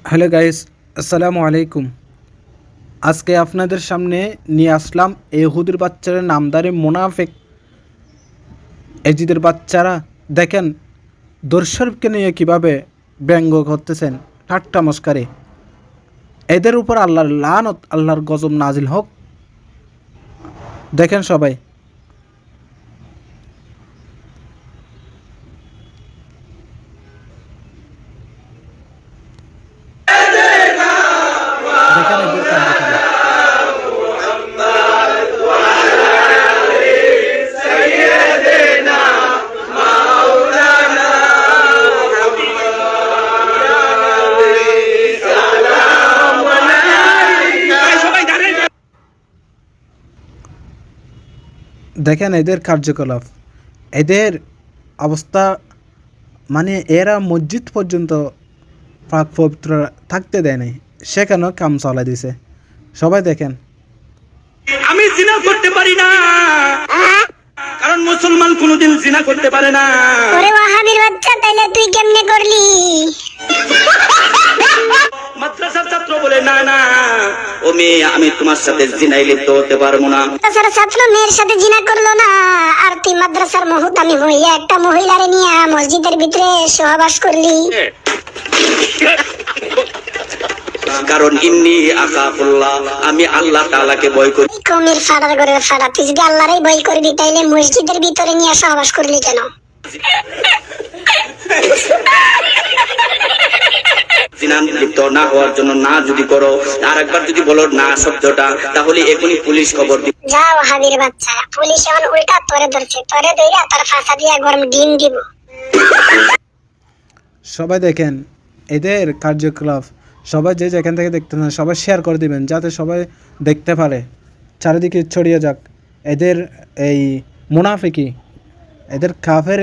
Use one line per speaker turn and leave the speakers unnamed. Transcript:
Hello guys, আসসালামু আলাইকুম। আজকে আপনাদের সামনে নিয়ে আসলাম ইহুদির বাচ্চারা নামদারি মুনাফিক এজিদের বাচ্চারা। দেখেন দর্শককে নিয়ে কিভাবে ব্যঙ্গ করতেছেন, ঠাট্টা মস্কারি। এদের উপর আল্লাহর লানত, আল্লাহর গজব নাজিল হোক। দেখেন সবাই, দেখেন এদের কার্যকলাপ। দেখেন এদের কার্যকলাপ, এদের অবস্থা, মানে এরা মসজিদ পর্যন্ত পাক পবিত্র থাকতে দেয় নাই, সেখানেও কাম চলা দিছে। সবাই দেখেন।
আমি জিনা করতে পারি না, কারণ মুসলমান কোনোদিন জিনা করতে পারে না।
ওরে ওয়াহাবির বাচ্চা, তাইলে তুই কেমনে করলি?
মাদ্রাসার ছাত্র বলে না না, ও মেয়ে, আমি তোমার সাথে জিনায় লিপ্ত হতে পারবো না।
মাদ্রাসার ছাত্র মেয়ের সাথে জিনা করলো না, আর তুই মাদ্রাসার মুহুতামি হইয়া একটা মহিলারে নিয়ে মসজিদের ভিতরে সহবাস করলি।
কারণ ইন্নী আখাফুল্লাহ, আমি আল্লাহ তাআলাকে ভয় করি।
কমির ফাড়ার করে ফাড়া, তুই যদি আল্লাহরই ভয় করবি তাইলে মসজিদের ভিতরে নিয়ে সহবাস করলি কেন?
জিনা লিপ্ত না হওয়ার জন্য না যদি করো, আর একবার যদি বলো না শব্দটা, তাহলে এখনই পুলিশ খবর দিবে।
যা ওয়াহাবির বাচ্চা, পুলিশ এখন উল্টা তোরে ধরছে, তোরে ধইরা তোর ফাঁসা দিয়া গরম ডিম দিব।
সবাই দেখেন এদের কার্যকলাপ। সবাই যে যেখান থেকে দেখতে না, সবাই শেয়ার করে দিবেন যাতে সবাই দেখতে পারে, চারিদিকে ছড়িয়ে যাক এদের এই মুনাফিকি, এদের কাফের